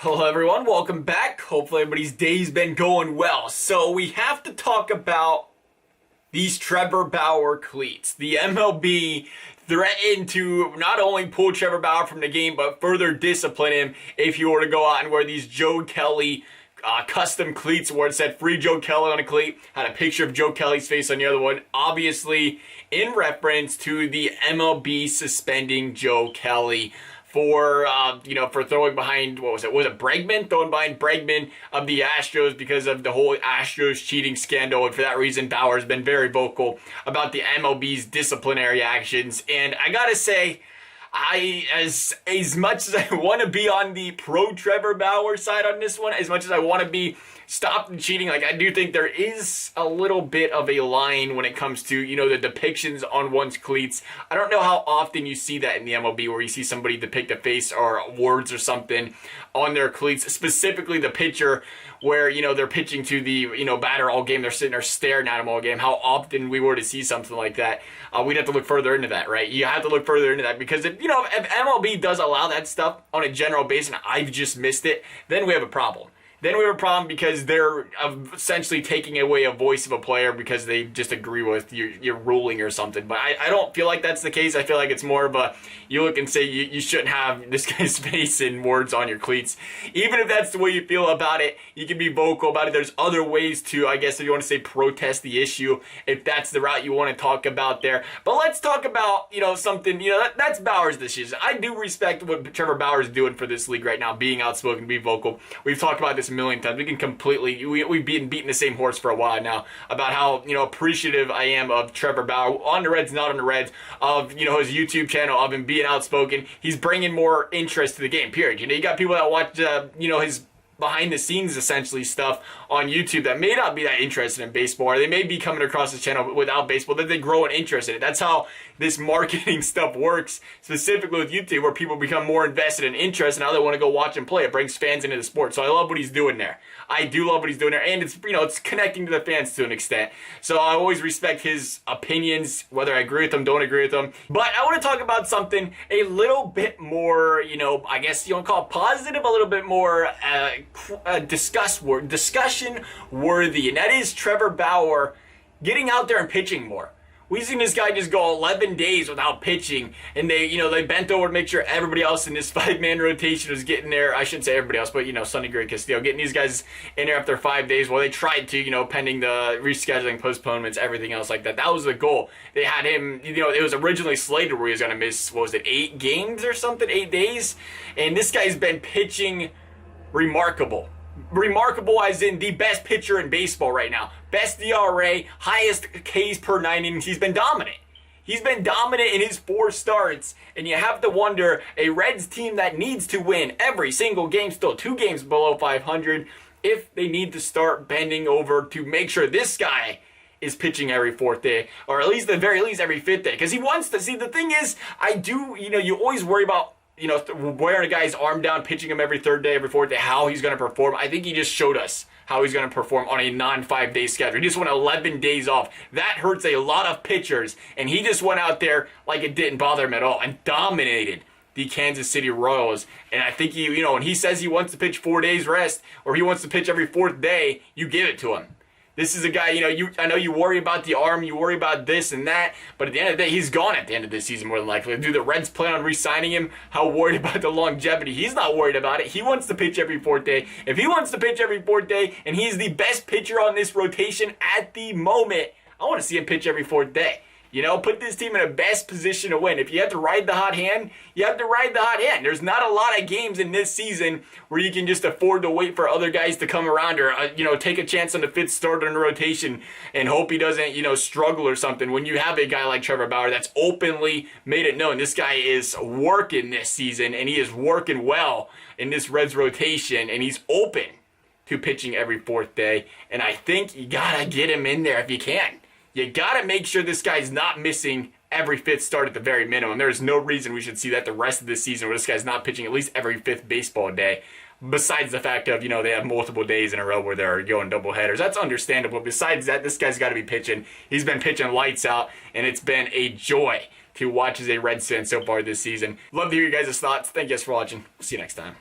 Hello everyone, welcome back. Hopefully everybody's day's been going well. So we have to talk about these Trevor Bauer cleats. The MLB threatened to not only pull Trevor Bauer from the game, but further discipline him if he were to go out and wear these Joe Kelly custom cleats where it said free Joe Kelly on a cleat, had a picture of Joe Kelly's face on the other one, obviously in reference to the MLB suspending Joe Kelly for for throwing behind, was it Bregman? Throwing behind Bregman of the Astros because of the whole Astros cheating scandal. And for that reason, Bauer's been very vocal about the MLB's disciplinary actions. And I gotta say, as much as I want to be on the pro Trevor Bauer side on this one, as much as I want to be stop the cheating, like I do think there is a little bit of a line when it comes to, the depictions on one's cleats. I don't know how often you see that in the MLB where you see somebody depict a face or words or something on their cleats, specifically the pitcher where, they're pitching to the, batter all game. They're sitting there staring at him all game. How often we were to see something like that. We'd have to look further into that, right? You have to look further into that because if MLB does allow that stuff on a general basis and I've just missed it, then we have a problem. Then we have a problem because they're essentially taking away a voice of a player because they just agree with your ruling or something. But I don't feel like that's the case. I feel like it's more of a, you look and say you shouldn't have this guy's face and words on your cleats. Even if that's the way you feel about it, you can be vocal about it. There's other ways to, I guess if you want to say, protest the issue, if that's the route you want to talk about there. But let's talk about, something, that's Bauer's decision. I do respect what Trevor Bauer is doing for this league right now, being outspoken, being vocal. We've talked about this a million times. We can completely, we've been beating the same horse for a while now about how, appreciative I am of Trevor Bauer, on the Reds, not on the Reds, of, his YouTube channel, of him being outspoken. He's bringing more interest to the game, period. You got people that watch, his behind the scenes essentially stuff on YouTube that may not be that interested in baseball, or they may be coming across his channel without baseball, that they grow an interest in it. That's how this marketing stuff works, specifically with YouTube, where people become more invested and interested and now they want to go watch and play. It brings fans into the sport. So I love what he's doing there. I do love what he's doing there, and it's it's connecting to the fans to an extent. So I always respect his opinions, whether I agree with them, don't agree with them. But I want to talk about something a little bit more, I guess you want to call it positive, a little bit more discussion worthy, and that is Trevor Bauer getting out there and pitching more. We've seen this guy just go 11 days without pitching, and they bent over to make sure everybody else in this 5-man rotation was getting there. I shouldn't say everybody else, but Sonny Gray, Castillo, getting these guys in there after 5 days. Well, they tried to, pending the rescheduling, postponements, everything else like that. That was the goal. They had him, it was originally slated where he was going to miss, 8 games or something, 8 days, and this guy's been pitching remarkable. Remarkable as in the best pitcher in baseball right now. Best ERA, highest Ks per 9 innings. He's been dominant. He's been dominant in his 4 starts. And you have to wonder, a Reds team that needs to win every single game, still 2 games below 500, if they need to start bending over to make sure this guy is pitching every 4th day, or at least, at the very least, every 5th day. Because he wants to. See, the thing is, you always worry about wearing a guy's arm down, pitching him every 3rd day, every 4th day, how he's going to perform. I think he just showed us how he's going to perform on a non-5-day schedule. He just went 11 days off. That hurts a lot of pitchers, and he just went out there like it didn't bother him at all and dominated the Kansas City Royals. And I think when he says he wants to pitch 4 days rest, or he wants to pitch every 4th day, you give it to him. This is a guy, I know you worry about the arm, you worry about this and that, but at the end of the day, he's gone at the end of this season more than likely. Do the Reds plan on re-signing him? How worried about the longevity? He's not worried about it. He wants to pitch every 4th day. If he wants to pitch every 4th day, and he's the best pitcher on this rotation at the moment, I want to see him pitch every 4th day. Put this team in the best position to win. If you have to ride the hot hand, you have to ride the hot hand. There's not a lot of games in this season where you can just afford to wait for other guys to come around or, take a chance on the 5th starter in the rotation and hope he doesn't, struggle or something. When you have a guy like Trevor Bauer that's openly made it known this guy is working this season and he is working well in this Reds rotation and he's open to pitching every 4th day. And I think you got to get him in there if you can. You got to make sure this guy's not missing every 5th start at the very minimum. There is no reason we should see that the rest of the season where this guy's not pitching at least every 5th baseball day. Besides the fact of, they have multiple days in a row where they're going double headers. That's understandable. Besides that, this guy's got to be pitching. He's been pitching lights out, and it's been a joy to watch as a Reds fan so far this season. Love to hear you guys' thoughts. Thank you guys for watching. See you next time.